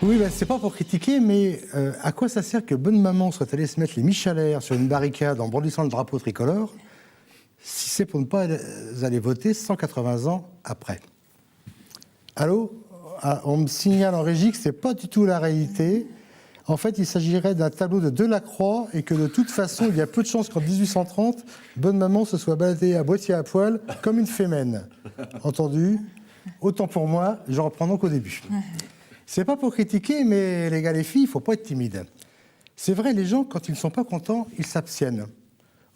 Oui, ben, c'est pas pour critiquer, mais à quoi ça sert que bonne maman soit allée se mettre les miches à l'air sur une barricade en brandissant le drapeau tricolore, si c'est pour ne pas aller voter 180 ans après? Allô? Ah, on me signale en régie que c'est pas du tout la réalité. En fait, il s'agirait d'un tableau de Delacroix et que de toute façon, il y a peu de chances qu'en 1830, bonne maman se soit baladée à Boîtier à poil comme une fémène. Entendu? Autant pour moi, je reprends donc au début. C'est pas pour critiquer, mais les gars, les filles, il faut pas être timide. C'est vrai, les gens, quand ils ne sont pas contents, ils s'abstiennent.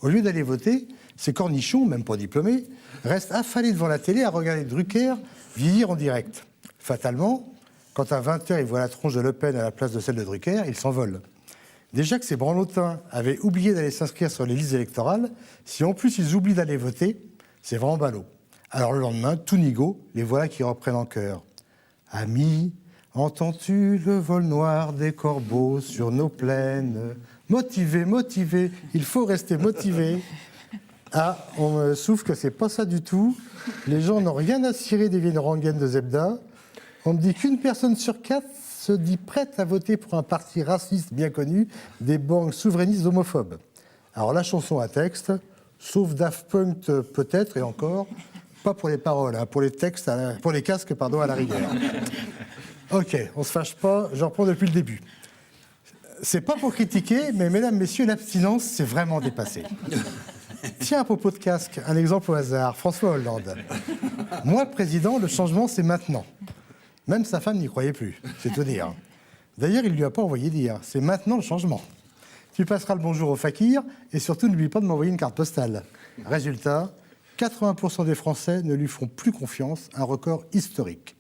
Au lieu d'aller voter, ces cornichons, même pas diplômés, restent affalés devant la télé à regarder Drucker vieillir en direct. Fatalement, quand à 20h, ils voient la tronche de Le Pen à la place de celle de Drucker, ils s'envolent. Déjà que ces branlotins avaient oublié d'aller s'inscrire sur les listes électorales, si en plus ils oublient d'aller voter, c'est vraiment ballot. Alors le lendemain, tout nigo, les voilà qui reprennent en chœur. Amis, entends-tu le vol noir des corbeaux sur nos plaines? Motivé, motivé, il faut rester motivé. Ah, on me souffle que c'est pas ça du tout. Les gens n'ont rien à cirer des vieilles rengaines de Zebda. On me dit qu'une personne sur 4 se dit prête à voter pour un parti raciste bien connu, des banques souverainistes homophobes. Alors la chanson à texte, sauf Daft Punk peut-être, et encore, pas pour les paroles, hein, pour les textes, pour les casques, pardon, à la rigueur. Ok, on se fâche pas, j'en reprends depuis le début. C'est pas pour critiquer, mais mesdames, messieurs, l'abstinence, c'est vraiment dépassé. Tiens, à propos de casque, un exemple au hasard, François Hollande. Moi, président, le changement, c'est maintenant. Même sa femme n'y croyait plus, c'est tout dire. D'ailleurs, il ne lui a pas envoyé dire, c'est maintenant le changement. Tu passeras le bonjour au fakir, et surtout, n'oublie pas de m'envoyer une carte postale. Résultat, 80% des Français ne lui font plus confiance, un record historique.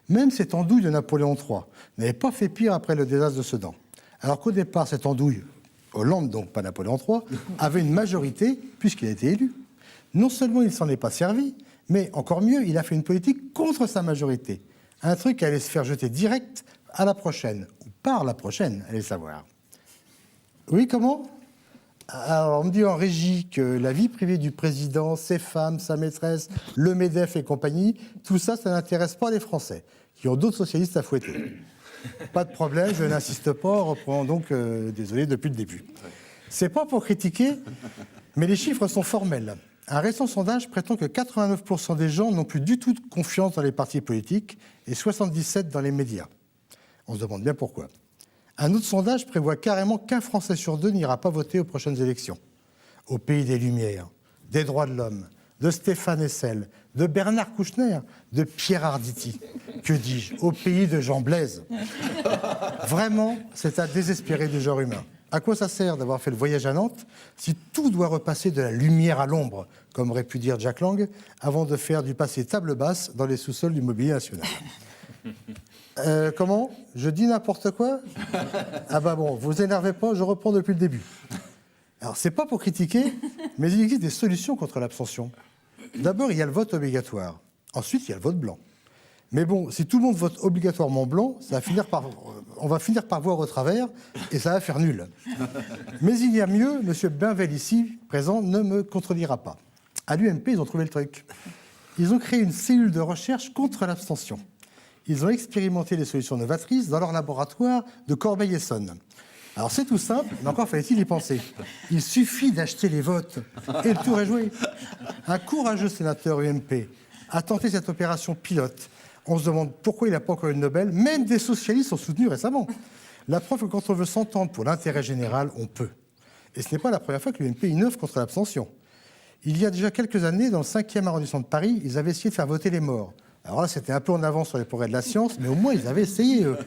Même cette andouille de Napoléon III n'avait pas fait pire après le désastre de Sedan. Alors qu'au départ, cette andouille, Hollande, donc pas Napoléon III, avait une majorité puisqu'il a été élu. Non seulement il ne s'en est pas servi, mais encore mieux, il a fait une politique contre sa majorité. Un truc qui allait se faire jeter direct à la prochaine, ou par la prochaine, allez savoir. Oui, comment? Alors, on me dit en régie que la vie privée du président, ses femmes, sa maîtresse, le MEDEF et compagnie, tout ça, ça n'intéresse pas les Français, qui ont d'autres socialistes à fouetter. Pas de problème, je n'insiste pas, reprenons donc, désolé, depuis le début. C'est pas pour critiquer, mais les chiffres sont formels. Un récent sondage prétend que 89% des gens n'ont plus du tout de confiance dans les partis politiques et 77% dans les médias. On se demande bien pourquoi. Un autre sondage prévoit carrément qu'un Français sur 2 n'ira pas voter aux prochaines élections. Au pays des Lumières, des droits de l'homme, de Stéphane Hessel, de Bernard Kouchner, de Pierre Arditi. Que dis-je? Au pays de Jean Blaise. Vraiment, c'est à désespérer du genre humain. À quoi ça sert d'avoir fait le voyage à Nantes si tout doit repasser de la lumière à l'ombre, comme aurait pu dire Jack Lang, avant de faire du passé table basse dans les sous-sols du mobilier national? Comment? Je dis n'importe quoi? Ah bah bon, vous énervez pas, je reprends depuis le début. Alors, c'est pas pour critiquer, mais il existe des solutions contre l'abstention. D'abord, il y a le vote obligatoire. Ensuite, il y a le vote blanc. Mais bon, si tout le monde vote obligatoirement blanc, on va finir par voir au travers et ça va faire nul. Mais il y a mieux, M. Bainvel, ici, présent, ne me contredira pas. À l'UMP, ils ont trouvé le truc. Ils ont créé une cellule de recherche contre l'abstention. Ils ont expérimenté les solutions novatrices dans leur laboratoire de Corbeil-Essonnes. Alors c'est tout simple, mais encore fallait-il y penser. Il suffit d'acheter les votes et le tour est joué. Un courageux sénateur UMP a tenté cette opération pilote. On se demande pourquoi il n'a pas encore eu le Nobel. Même des socialistes ont soutenu récemment. La preuve que quand on veut s'entendre pour l'intérêt général, on peut. Et ce n'est pas la première fois que l'UMP innove contre l'abstention. Il y a déjà quelques années, dans le 5e arrondissement de Paris, ils avaient essayé de faire voter les morts. Alors là, c'était un peu en avance sur les progrès de la science, mais au moins, ils avaient essayé, eux.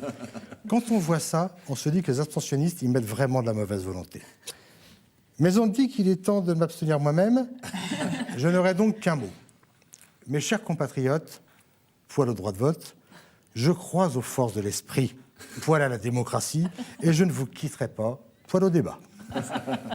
Quand on voit ça, on se dit que les abstentionnistes, ils mettent vraiment de la mauvaise volonté. Mais on me dit qu'il est temps de m'abstenir moi-même. Je n'aurai donc qu'un mot. Mes chers compatriotes, poil au droit de vote, je crois aux forces de l'esprit, poil à la démocratie, et je ne vous quitterai pas, poil au débat.